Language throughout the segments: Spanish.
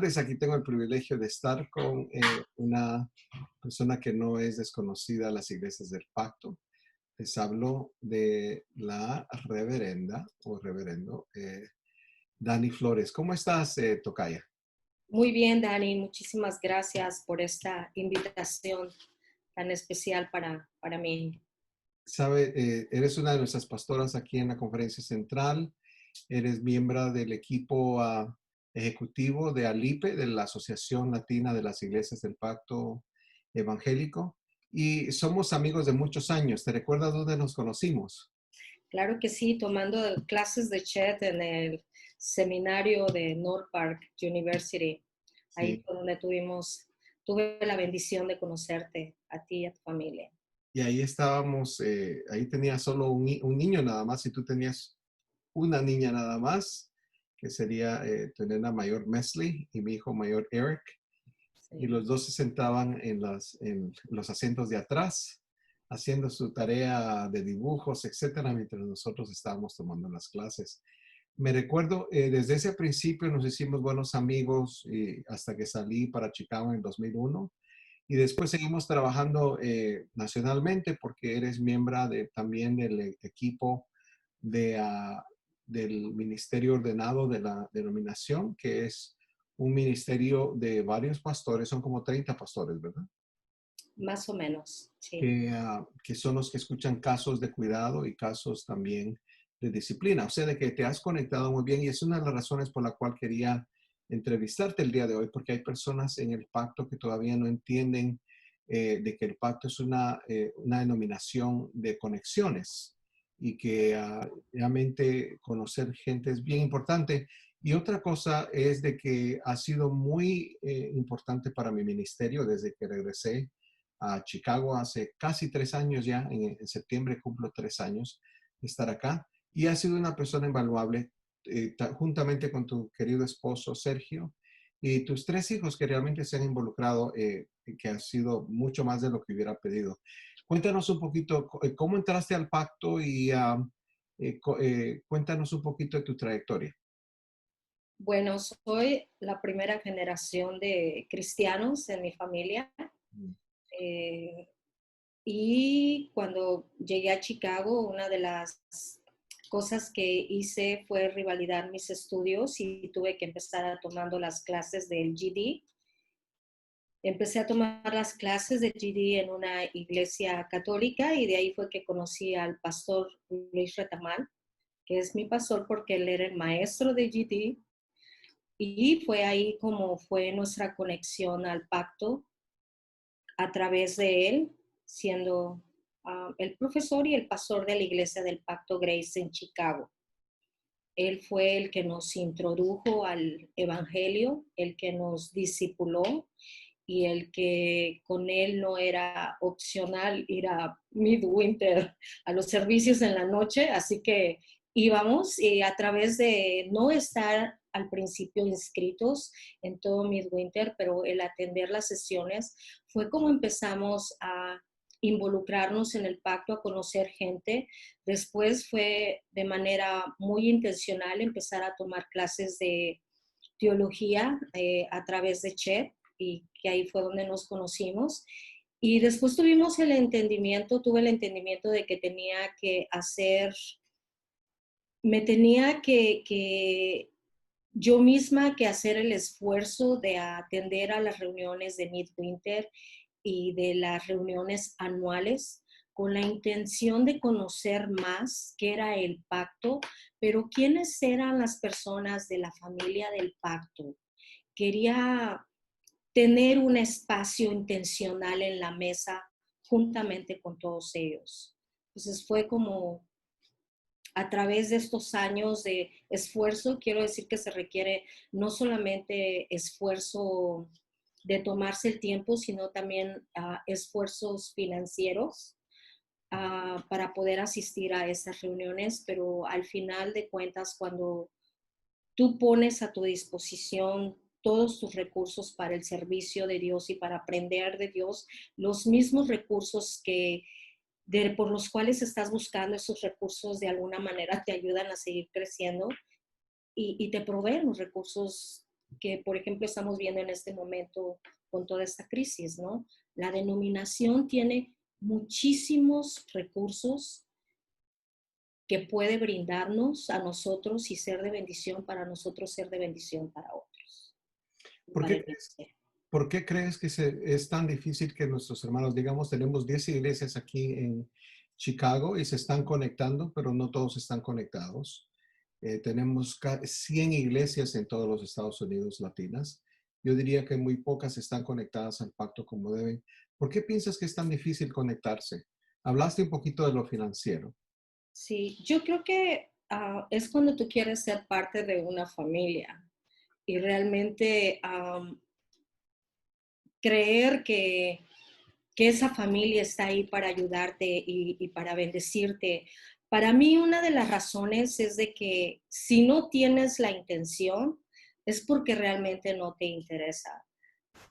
pues aquí tengo el privilegio de estar con una persona que no es desconocida a las iglesias del pacto. Les hablo de la reverenda o reverendo Dani Flores. ¿Cómo estás, Tocaya? Muy bien, Dani, muchísimas gracias por esta invitación tan especial para mí. Sabe, eres una de nuestras pastoras aquí en la Conferencia Central. Eres miembro del equipo ejecutivo de ALIPE, de la Asociación Latina de las Iglesias del Pacto Evangélico. Y somos amigos de muchos años. ¿Te recuerdas dónde nos conocimos? Claro que sí, tomando clases de chat en el seminario de North Park University. Ahí Sí. fue donde tuve la bendición de conocerte a ti y a tu familia. Y ahí estábamos, ahí tenía solo un niño nada más y tú tenías una niña nada más, que sería tu nena mayor Mesley y mi hijo mayor Eric. Y Sí. los dos se sentaban en los asientos de atrás, haciendo su tarea de dibujos, etcétera, mientras nosotros estábamos tomando las clases. Me recuerdo, desde ese principio nos hicimos buenos amigos y hasta que salí para Chicago en 2001. Y después seguimos trabajando nacionalmente porque eres miembro también del equipo de, del Ministerio Ordenado de la Denominación, que es un ministerio de varios pastores, son como 30 pastores, ¿verdad? Más o menos, sí. Que son los que escuchan casos de cuidado y casos también de disciplina. O sea, de que te has conectado muy bien y es una de las razones por la cual quería entrevistarte el día de hoy, porque hay personas en el pacto que todavía no entienden de que el pacto es una denominación de conexiones y que realmente conocer gente es bien importante. Y otra cosa es de que ha sido muy importante para mi ministerio desde que regresé a Chicago hace casi 3 años ya. En septiembre cumplo 3 años de estar acá. Y has sido una persona invaluable, juntamente con tu querido esposo Sergio y tus 3 hijos que realmente se han involucrado, que ha sido mucho más de lo que hubiera pedido. Cuéntanos un poquito cómo entraste al pacto y cuéntanos un poquito de tu trayectoria. Bueno, soy la primera generación de cristianos en mi familia. Mm. Eh, Y cuando llegué a Chicago, una de las cosas que hice fue revalidar mis estudios y tuve que empezar a tomando las clases del GD. Empecé a tomar las clases del GD en una iglesia católica y de ahí fue que conocí al pastor Luis Retamal, que es mi pastor porque él era el maestro de GD, y fue ahí como fue nuestra conexión al pacto a través de él, siendo el profesor y el pastor de la iglesia del Pacto Grace en Chicago. Él fue el que nos introdujo al evangelio, el que nos discipuló y el que con él no era opcional ir a Midwinter a los servicios en la noche, así que íbamos y a través de no estar al principio inscritos en todo Midwinter, pero el atender las sesiones fue como empezamos a involucrarnos en el pacto, a conocer gente. Después fue de manera muy intencional empezar a tomar clases de teología a través de Chet, y que ahí fue donde nos conocimos. Y después tuve el entendimiento de que me tenía que yo misma que hacer el esfuerzo de atender a las reuniones de Midwinter y de las reuniones anuales con la intención de conocer más qué era el pacto, pero quiénes eran las personas de la familia del pacto. Quería tener un espacio intencional en la mesa juntamente con todos ellos. Entonces fue como a través de estos años de esfuerzo, quiero decir que se requiere no solamente esfuerzo de tomarse el tiempo, sino también esfuerzos financieros para poder asistir a esas reuniones, pero al final de cuentas, cuando tú pones a tu disposición todos tus recursos para el servicio de Dios y para aprender de Dios, los mismos recursos por los cuales estás buscando esos recursos de alguna manera te ayudan a seguir creciendo y te proveen los recursos que, por ejemplo, estamos viendo en este momento con toda esta crisis, ¿no? La denominación tiene muchísimos recursos que puede brindarnos a nosotros y ser de bendición para nosotros, ser de bendición para otros. ¿Por Para qué el crees, ministerio. por qué crees que es tan difícil que nuestros hermanos, digamos, tenemos 10 iglesias aquí en Chicago y se están conectando, pero no todos están conectados? Tenemos 100 iglesias en todos los Estados Unidos latinas. Yo diría que muy pocas están conectadas al pacto como deben. ¿Por qué piensas que es tan difícil conectarse? Hablaste un poquito de lo financiero. Sí, yo creo que es cuando tú quieres ser parte de una familia y realmente creer que esa familia está ahí para ayudarte y para bendecirte. Para mí, una de las razones es de que si no tienes la intención, es porque realmente no te interesa.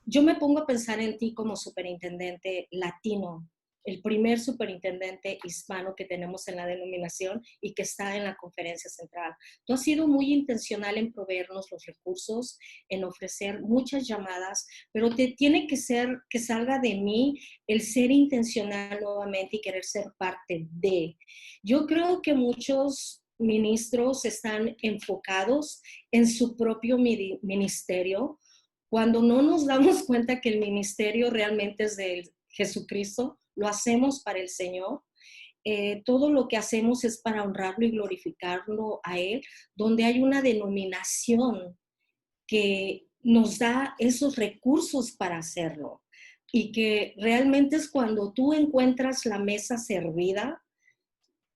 Yo me pongo a pensar en ti como superintendente latino, el primer superintendente hispano que tenemos en la denominación y que está en la conferencia central. Tú has sido muy intencional en proveernos los recursos, en ofrecer muchas llamadas, pero te tiene que ser que salga de mí el ser intencional nuevamente y querer ser parte de. Yo creo que muchos ministros están enfocados en su propio ministerio cuando no nos damos cuenta que el ministerio realmente es de Jesucristo, lo hacemos para el Señor. Todo lo que hacemos es para honrarlo y glorificarlo a Él, donde hay una denominación que nos da esos recursos para hacerlo. Y que realmente es cuando tú encuentras la mesa servida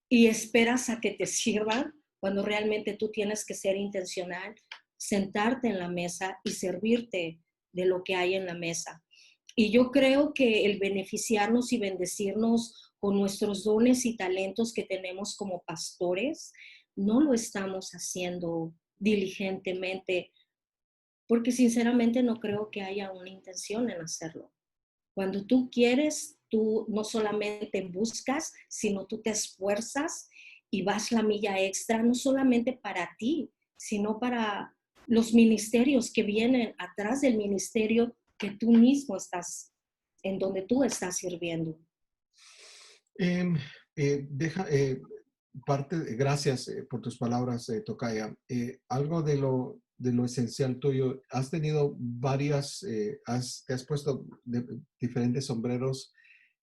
y esperas a que te sirvan, cuando realmente tú tienes que ser intencional, sentarte en la mesa y servirte de lo que hay en la mesa. Y yo creo que el beneficiarnos y bendecirnos con nuestros dones y talentos que tenemos como pastores, no lo estamos haciendo diligentemente, porque sinceramente no creo que haya una intención en hacerlo. Cuando tú quieres, tú no solamente buscas, sino tú te esfuerzas y vas la milla extra, no solamente para ti, sino para los ministerios que vienen atrás del ministerio que tú mismo estás, en donde tú estás sirviendo. Em, deja, gracias por tus palabras, Tocaya. Algo de lo esencial tuyo, has tenido varias, te has puesto diferentes sombreros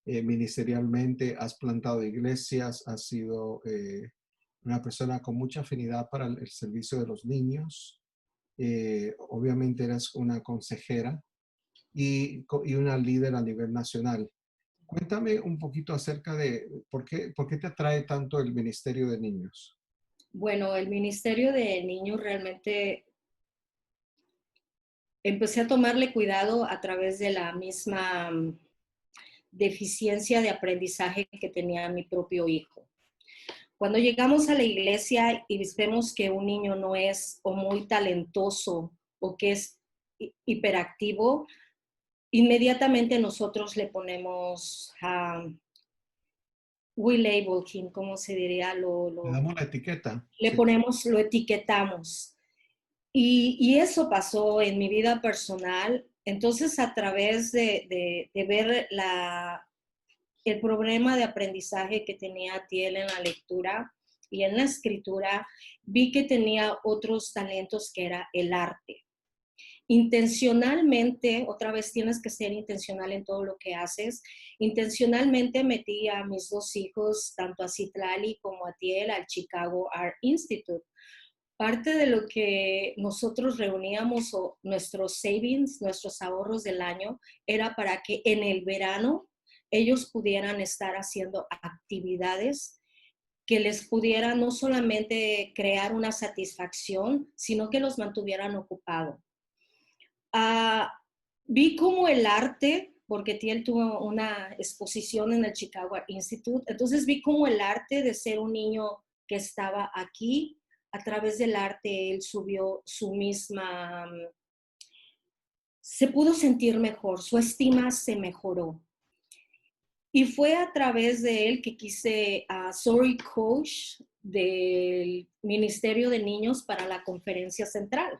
ministerialmente, has plantado iglesias, has sido una persona con mucha afinidad para el servicio de los niños. Obviamente eres una consejera y una líder a nivel nacional. Cuéntame un poquito acerca de por qué te atrae tanto el Ministerio de Niños. Bueno, el ministerio de niños realmente empecé a tomarle cuidado a través de la misma deficiencia de aprendizaje que tenía mi propio hijo. Cuando llegamos a la iglesia y vemos que un niño no es o muy talentoso o que es hiperactivo, inmediatamente nosotros le ponemos, we label him, ¿cómo se diría? Le damos la etiqueta. Le Sí. ponemos, lo etiquetamos. Y eso pasó en mi vida personal. Entonces, a través de ver el problema de aprendizaje que tenía Tiel en la lectura y en la escritura, vi que tenía otros talentos que era el arte. Intencionalmente, otra vez tienes que ser intencional en todo lo que haces, intencionalmente metí a mis dos hijos, tanto a Citlali como a Tiel, al Chicago Art Institute. Parte de lo que nosotros reuníamos o nuestros savings, nuestros ahorros del año, era para que en el verano ellos pudieran estar haciendo actividades que les pudieran no solamente crear una satisfacción, sino que los mantuvieran ocupados. Uh, Vi como el arte, porque Tiel tuvo una exposición en el Chicago Art Institute, entonces vi como el arte de ser un niño que estaba aquí, a través del arte él subió su misma, se pudo sentir mejor, su estima se mejoró. Y fue a través de él que quise Sorry Coach del Ministerio de Niños para la Conferencia Central.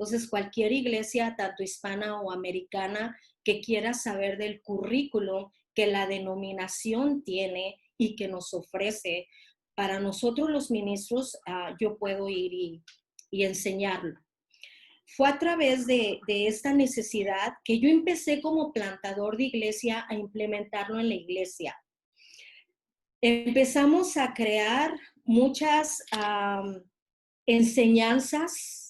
Entonces, cualquier iglesia, tanto hispana o americana, que quiera saber del currículum que la denominación tiene y que nos ofrece, para nosotros los ministros, yo puedo ir y enseñarlo. Fue a través de esta necesidad que yo empecé como plantador de iglesia a implementarlo en la iglesia. Empezamos a crear muchas enseñanzas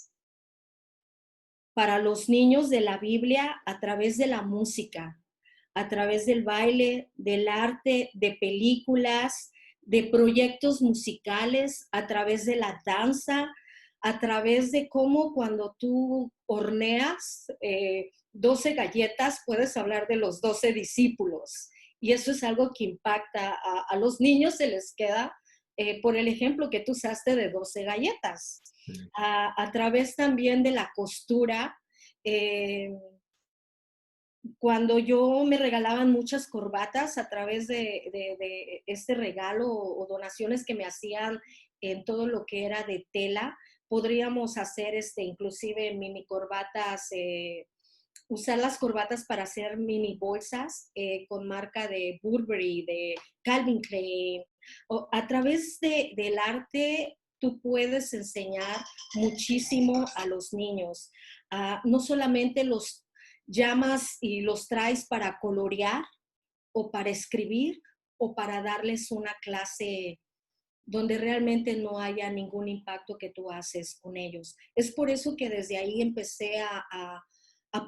para los niños de la Biblia a través de la música, a través del baile, del arte, de películas, de proyectos musicales, a través de la danza, a través de cómo cuando tú horneas 12 galletas, puedes hablar de los 12 discípulos. Y eso es algo que impacta a los niños, se les queda por el ejemplo que tú usaste de 12 galletas. Sí. A través también de la costura, cuando yo me regalaban muchas corbatas a través de este regalo o donaciones que me hacían en todo lo que era de tela, podríamos hacer inclusive mini corbatas, usar las corbatas para hacer mini bolsas con marca de Burberry, de Calvin Klein. A través del arte tú puedes enseñar muchísimo a los niños. No solamente los llamas y los traes para colorear o para escribir o para darles una clase donde realmente no haya ningún impacto que tú haces con ellos. Es por eso que desde ahí empecé a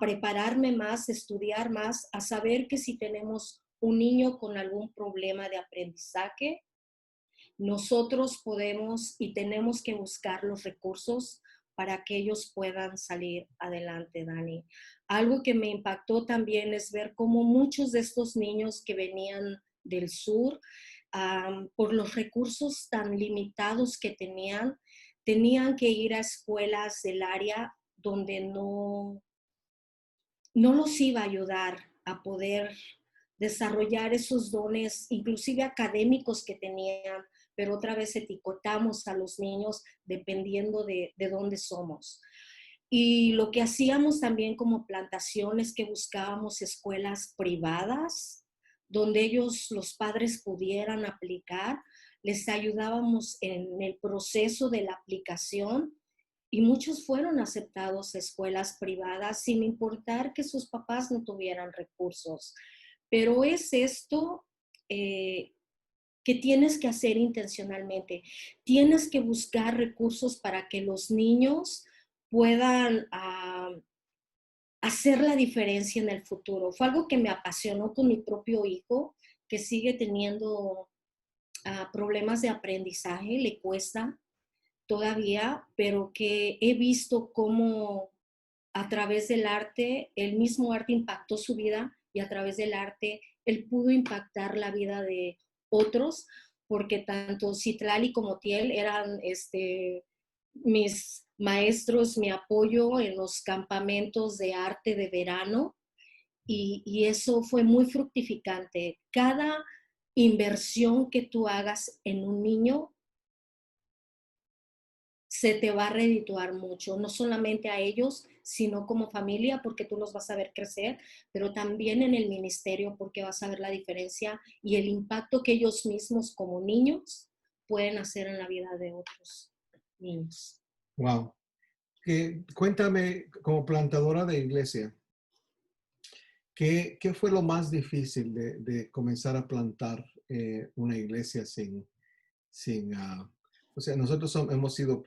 prepararme más, a estudiar más, a saber que si tenemos un niño con algún problema de aprendizaje, nosotros podemos y tenemos que buscar los recursos para que ellos puedan salir adelante, Dani. Algo que me impactó también es ver cómo muchos de estos niños que venían del sur, por los recursos tan limitados que tenían que ir a escuelas del área donde no los iba a ayudar a poder desarrollar esos dones, inclusive académicos que tenían, pero otra vez etiquetamos a los niños dependiendo de dónde somos. Y lo que hacíamos también como plantación es que buscábamos escuelas privadas donde ellos, los padres, pudieran aplicar. Les ayudábamos en el proceso de la aplicación y muchos fueron aceptados a escuelas privadas sin importar que sus papás no tuvieran recursos. Pero es esto que tienes que hacer intencionalmente. Tienes que buscar recursos para que los niños puedan hacer la diferencia en el futuro. Fue algo que me apasionó con mi propio hijo, que sigue teniendo problemas de aprendizaje, le cuesta todavía, pero que he visto cómo a través del arte, el mismo arte impactó su vida y a través del arte él pudo impactar la vida de otros, porque tanto Citlali como Tiel eran mis maestros, mi apoyo en los campamentos de arte de verano y eso fue muy fructificante. Cada inversión que tú hagas en un niño se te va a redituar mucho, no solamente a ellos, sino como familia, porque tú los vas a ver crecer, pero también en el ministerio, porque vas a ver la diferencia y el impacto que ellos mismos como niños pueden hacer en la vida de otros niños. Wow. Cuéntame, como plantadora de iglesia, ¿qué fue lo más difícil de comenzar a plantar una iglesia sin o sea, nosotros hemos sido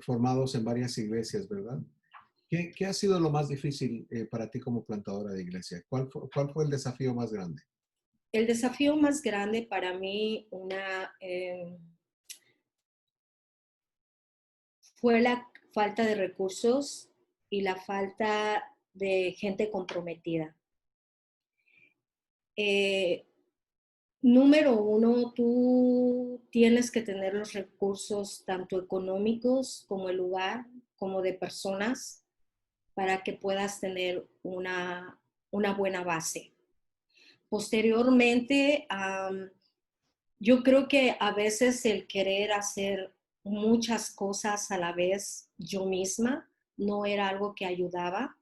formados en varias iglesias, ¿verdad? ¿Qué ha sido lo más difícil para ti como plantadora de iglesia? ¿Cuál fue el desafío más grande? El desafío más grande para mí fue la falta de recursos y la falta de gente comprometida. Número uno, tú tienes que tener los recursos tanto económicos como el lugar, como de personas, para que puedas tener una buena base. Posteriormente, yo creo que a veces el querer hacer muchas cosas a la vez yo misma no era algo que ayudaba,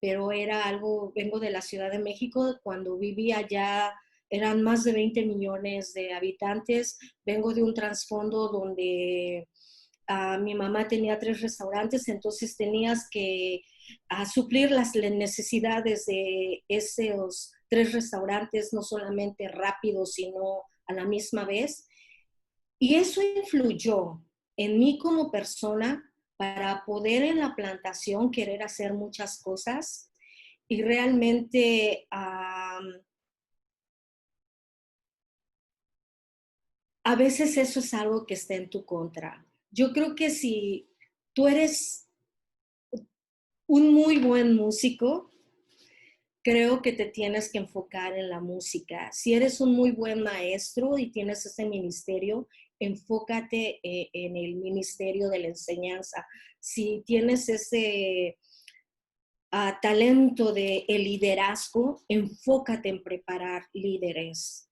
pero era algo, vengo de la Ciudad de México, cuando vivía allá eran más de 20 millones de habitantes, vengo de un trasfondo donde mi mamá tenía 3 restaurantes, entonces tenías que suplir las necesidades de esos 3 restaurantes, no solamente rápido, sino a la misma vez. Y eso influyó en mí como persona para poder en la plantación querer hacer muchas cosas y realmente a veces eso es algo que está en tu contra. Yo creo que si tú eres un muy buen músico, creo que te tienes que enfocar en la música. Si eres un muy buen maestro y tienes ese ministerio, enfócate en el ministerio de la enseñanza. Si tienes ese talento de el liderazgo, enfócate en preparar líderes.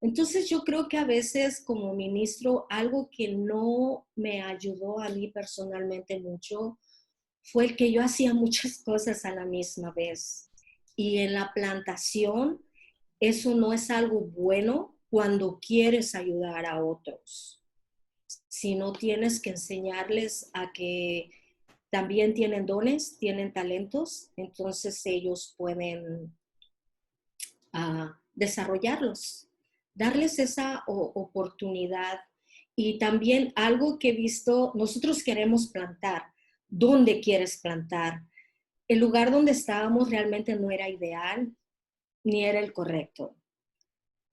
Entonces yo creo que a veces como ministro, algo que no me ayudó a mí personalmente mucho fue el que yo hacía muchas cosas a la misma vez. Y en la plantación, eso no es algo bueno cuando quieres ayudar a otros, sino tienes que enseñarles a que también tienen dones, tienen talentos, entonces ellos pueden desarrollarlos, darles esa oportunidad. Y también algo que he visto, nosotros queremos plantar. ¿Dónde quieres plantar? El lugar donde estábamos realmente no era ideal ni era el correcto.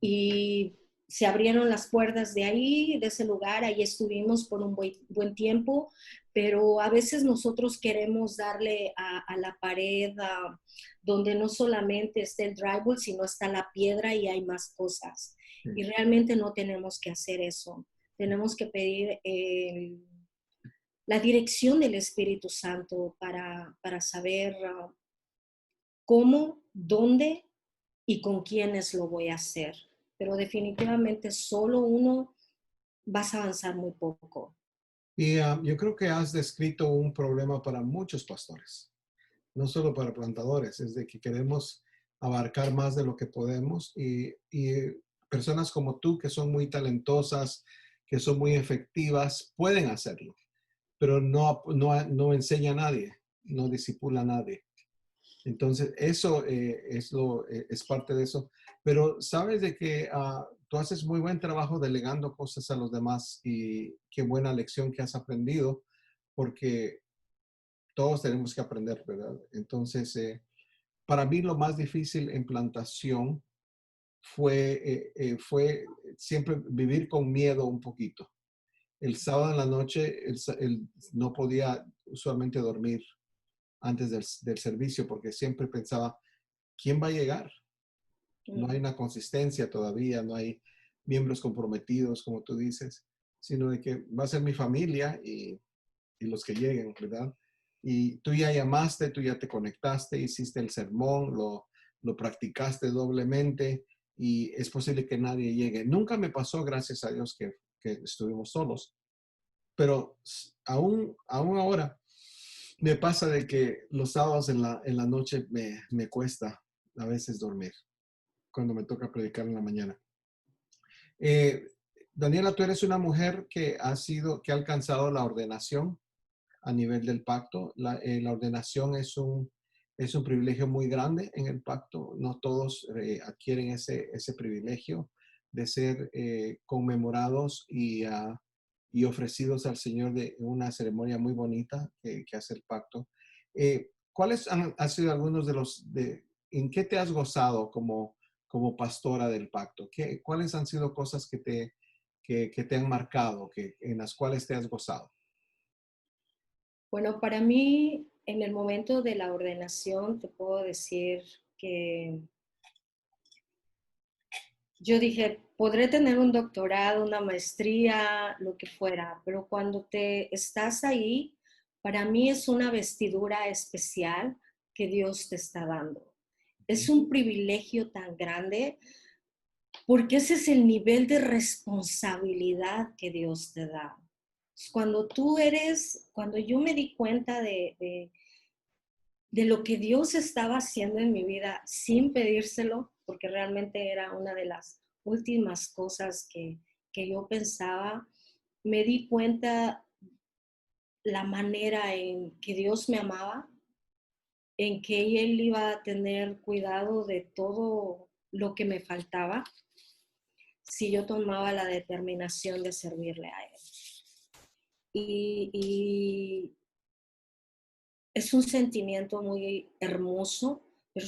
Y se abrieron las puertas de ahí, de ese lugar, ahí estuvimos por un buen tiempo, pero a veces nosotros queremos darle a la pared donde no solamente está el drywall, sino está la piedra y hay más cosas. Y realmente no tenemos que hacer eso. Tenemos que pedir la dirección del Espíritu Santo para saber cómo, dónde y con quiénes lo voy a hacer. Pero definitivamente solo uno vas a avanzar muy poco. Y yo creo que has descrito un problema para muchos pastores, no solo para plantadores, es de que queremos abarcar más de lo que podemos y personas como tú que son muy talentosas, que son muy efectivas, pueden hacerlo, pero no enseña a nadie, no disipula a nadie. Entonces, eso es parte de eso. Pero sabes de que tú haces muy buen trabajo delegando cosas a los demás y qué buena lección que has aprendido, porque todos tenemos que aprender, ¿verdad? Entonces, para mí lo más difícil en plantación fue siempre vivir con miedo un poquito. El sábado en la noche no podía usualmente dormir antes del servicio porque siempre pensaba, ¿quién va a llegar? No hay una consistencia todavía, no hay miembros comprometidos, como tú dices, sino de que va a ser mi familia y los que lleguen, ¿verdad? Y tú ya llamaste, tú ya te conectaste, hiciste el sermón, lo practicaste doblemente y es posible que nadie llegue. Nunca me pasó, gracias a Dios, que estuvimos solos, pero aún ahora me pasa de que los sábados en la noche me cuesta a veces dormir cuando me toca predicar en la mañana. Eh, Daniela, tú eres una mujer que ha alcanzado la ordenación a nivel del pacto. La ordenación es un privilegio muy grande en el pacto. No todos adquieren ese privilegio de ser conmemorados y ofrecidos al Señor de una ceremonia muy bonita que hace el pacto. ¿Cuáles han sido algunos en qué te has gozado como pastora del pacto? ¿Cuáles han sido cosas que te han marcado, en las cuales te has gozado? Bueno, para mí, en el momento de la ordenación, te puedo decir que yo dije, podré tener un doctorado, una maestría, lo que fuera, pero cuando te estás ahí, para mí es una vestidura especial que Dios te está dando. Es un privilegio tan grande porque ese es el nivel de responsabilidad que Dios te da. Cuando yo me di cuenta de lo que Dios estaba haciendo en mi vida sin pedírselo, porque realmente era una de las últimas cosas que yo pensaba, me di cuenta la manera en que Dios me amaba, en que Él iba a tener cuidado de todo lo que me faltaba si yo tomaba la determinación de servirle a Él. Y es un sentimiento muy hermoso, pero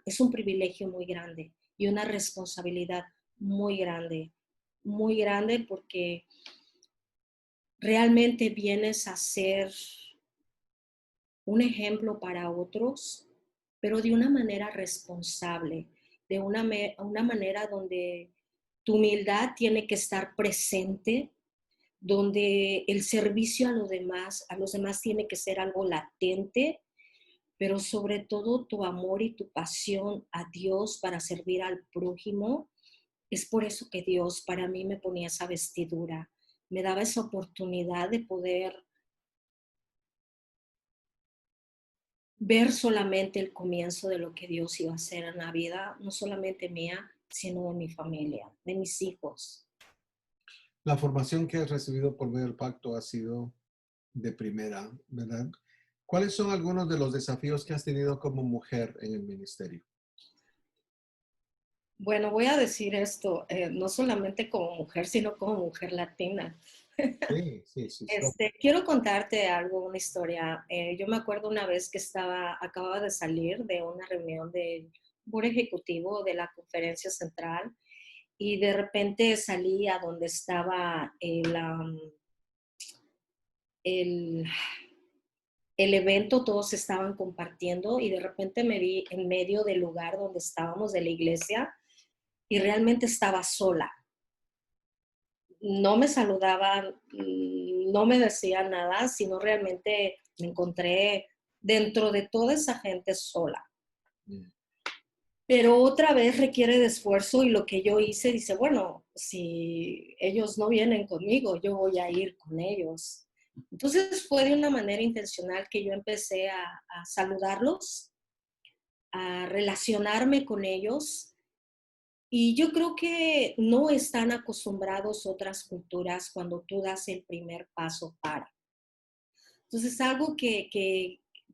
es un privilegio muy grande y una responsabilidad muy grande porque realmente vienes a ser un ejemplo para otros, pero de una manera responsable, de una manera donde tu humildad tiene que estar presente, donde el servicio a los demás tiene que ser algo latente, pero sobre todo tu amor y tu pasión a Dios para servir al prójimo. Es por eso que Dios para mí me ponía esa vestidura, me daba esa oportunidad de poder ver solamente el comienzo de lo que Dios iba a hacer en la vida, no solamente mía, sino de mi familia, de mis hijos. La formación que has recibido por medio del pacto ha sido de primera, ¿verdad? ¿Cuáles son algunos de los desafíos que has tenido como mujer en el ministerio? Bueno, voy a decir esto, no solamente como mujer, sino como mujer latina. Sí, sí, sí. Quiero contarte algo, una historia. Yo me acuerdo una vez que acababa de salir de una reunión del board ejecutivo de la conferencia central y de repente salí a donde estaba el, el evento, todos estaban compartiendo y de repente me vi en medio del lugar donde estábamos de la iglesia y realmente estaba sola. No me saludaban, no me decían nada, sino realmente me encontré dentro de toda esa gente sola. Mm. Pero otra vez requiere de esfuerzo y lo que yo hice, dice, bueno, si ellos no vienen conmigo, yo voy a ir con ellos. Entonces fue de una manera intencional que yo empecé a saludarlos, a relacionarme con ellos. Y yo creo que no están acostumbrados otras culturas cuando tú das el primer paso para. Entonces, algo que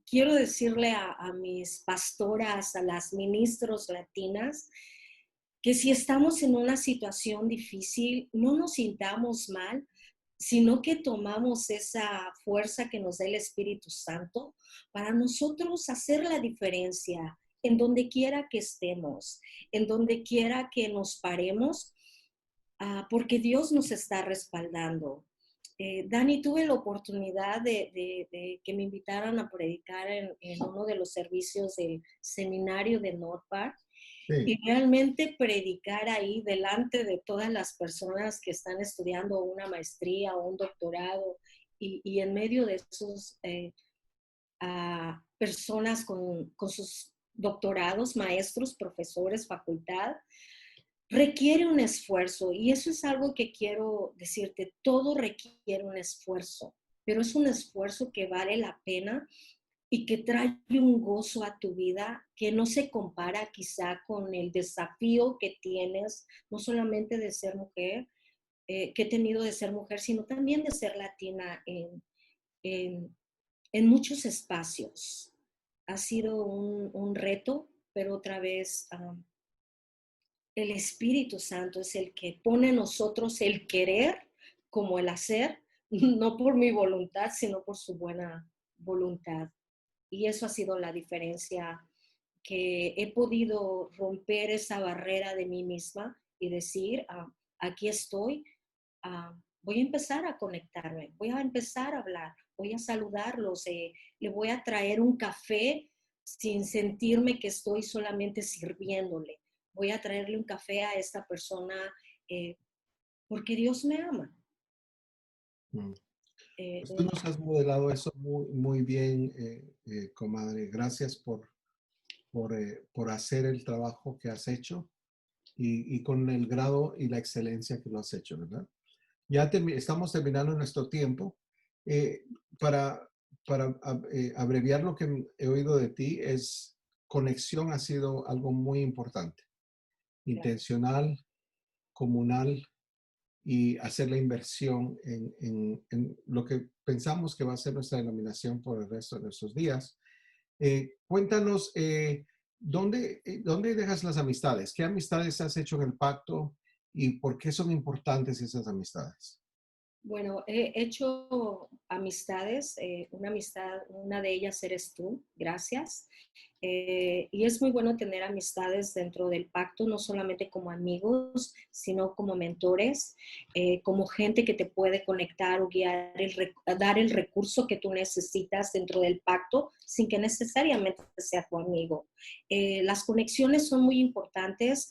quiero decirle a mis pastoras, a las ministros latinas, que si estamos en una situación difícil, no nos sintamos mal, sino que tomamos esa fuerza que nos da el Espíritu Santo para nosotros hacer la diferencia en donde quiera que estemos, en donde quiera que nos paremos, porque Dios nos está respaldando. Dani, tuve la oportunidad de que me invitaran a predicar en uno de los servicios del seminario de North Park Sí. y realmente predicar ahí delante de todas las personas que están estudiando una maestría o un doctorado y en medio de esos personas con sus doctorados, maestros, profesores, facultad, requiere un esfuerzo y eso es algo que quiero decirte, todo requiere un esfuerzo, pero es un esfuerzo que vale la pena y que trae un gozo a tu vida que no se compara quizá con el desafío que tienes, no solamente de ser mujer, que he tenido de ser mujer, sino también de ser latina en, en muchos espacios. Ha sido un reto, pero otra vez el Espíritu Santo es el que pone en nosotros el querer como el hacer, no por mi voluntad, sino por su buena voluntad. Y eso ha sido la diferencia, que he podido romper esa barrera de mí misma y decir, aquí estoy, voy a empezar a conectarme, voy a empezar a hablar, voy a saludarlos, le voy a traer un café sin sentirme que estoy solamente sirviéndole. Voy a traerle un café a esta persona eh, porque Dios me ama. Mm. Eh, Pues tú eh, nos has modelado eso muy, muy bien, comadre. Gracias por hacer el trabajo que has hecho y con el grado y la excelencia que lo has hecho, ¿verdad? Estamos terminando nuestro tiempo. Eh, para abreviar lo que he oído de ti, es conexión ha sido algo muy importante, Gracias. intencional, comunal y hacer la inversión en lo que pensamos que va a ser nuestra denominación por el resto de nuestros días. Cuéntanos, ¿dónde dejas las amistades? ¿Qué amistades has hecho en el pacto y por qué son importantes esas amistades? Bueno, he hecho amistades, una de ellas eres tú, gracias. Y es muy bueno tener amistades dentro del pacto, no solamente como amigos, sino como mentores, como gente que te puede conectar o guiar, dar el recurso que tú necesitas dentro del pacto sin que necesariamente sea tu amigo. Las conexiones son muy importantes,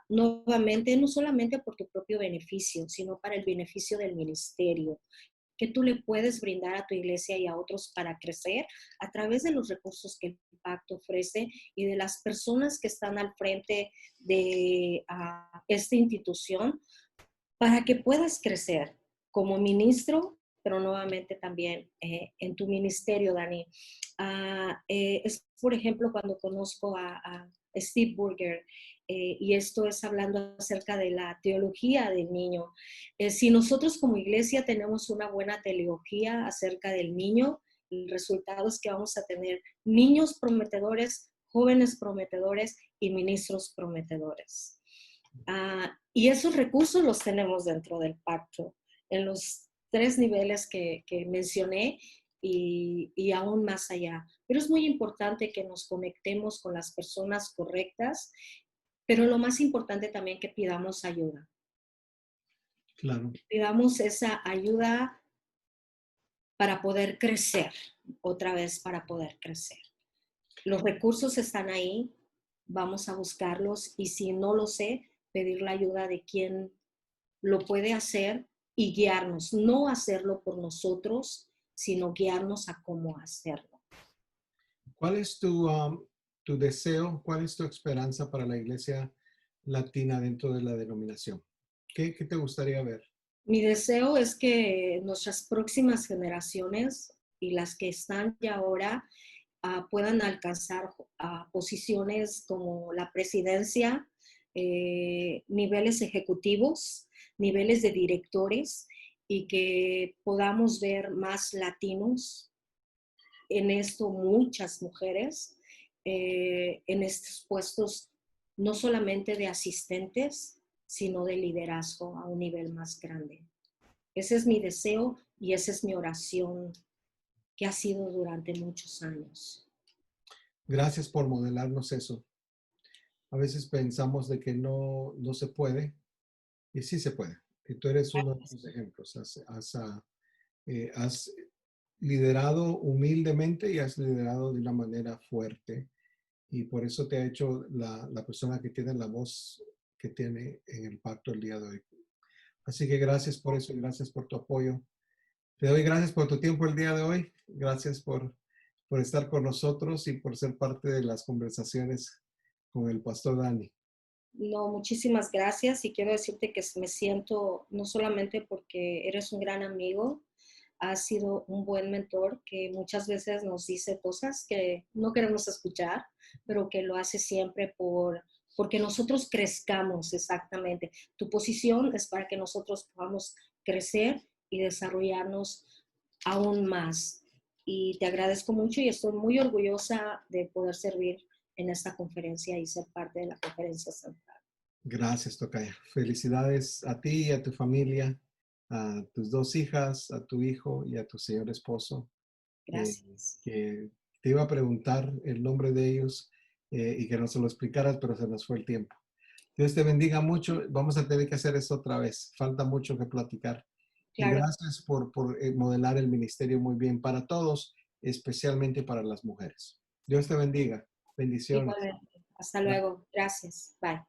nuevamente, no solamente por tu propio beneficio, sino para el beneficio del ministerio que tú le puedes brindar a tu iglesia y a otros para crecer a través de los recursos que el pacto ofrece y de las personas que están al frente de esta institución para que puedas crecer como ministro, pero nuevamente también en tu ministerio, Dani. Es, por ejemplo, cuando conozco a Steve Burger, y esto es hablando acerca de la teología del niño. Si nosotros como iglesia tenemos una buena teología acerca del niño, el resultado es que vamos a tener niños prometedores, jóvenes prometedores y ministros prometedores. Y esos recursos los tenemos dentro del pacto, en los 3 niveles que mencioné y aún más allá. Pero es muy importante que nos conectemos con las personas correctas, pero lo más importante también que pidamos ayuda. Claro. Pidamos esa ayuda para poder crecer, otra vez para poder crecer. Los recursos están ahí, vamos a buscarlos y si no lo sé, pedir la ayuda de quien lo puede hacer y guiarnos, no hacerlo por nosotros, sino guiarnos a cómo hacerlo. ¿Cuál es tu deseo? ¿Cuál es tu esperanza para la iglesia latina dentro de la denominación? ¿Qué te gustaría ver? Mi deseo es que nuestras próximas generaciones y las que están ya ahora puedan alcanzar posiciones como la presidencia, niveles ejecutivos, niveles de directores y que podamos ver más latinos en esto, muchas mujeres en estos puestos, no solamente de asistentes, sino de liderazgo a un nivel más grande. Ese es mi deseo y esa es mi oración que ha sido durante muchos años. Gracias por modelarnos eso. A veces pensamos de que no se puede y sí se puede. Y tú eres uno de esos ejemplos. Has liderado humildemente y has liderado de una manera fuerte y por eso te ha hecho la persona que tiene la voz que tiene en el pacto el día de hoy. Así que gracias por eso y gracias por tu apoyo. Te doy gracias por tu tiempo el día de hoy. Gracias por estar con nosotros y por ser parte de las conversaciones con el pastor Dani. No, muchísimas gracias y quiero decirte que me siento no solamente porque eres un gran amigo, has sido un buen mentor que muchas veces nos dice cosas que no queremos escuchar, pero que lo hace siempre porque nosotros crezcamos exactamente. Tu posición es para que nosotros podamos crecer y desarrollarnos aún más. Y te agradezco mucho y estoy muy orgullosa de poder servir en esta conferencia y ser parte de la conferencia central. Gracias, Tocaya. Felicidades a ti y a tu familia, a tus 2 hijas, a tu hijo y a tu señor esposo. eh, Gracias. que te iba a preguntar el nombre de ellos y que no se lo explicaras, pero se nos fue el tiempo. Dios te bendiga mucho. Vamos a tener que hacer esto otra vez. Falta mucho que platicar. Y Claro, gracias por modelar el ministerio muy bien para todos, especialmente para las mujeres. Dios te bendiga. Bendiciones. igualmente. Hasta Bye. luego. Gracias. Bye.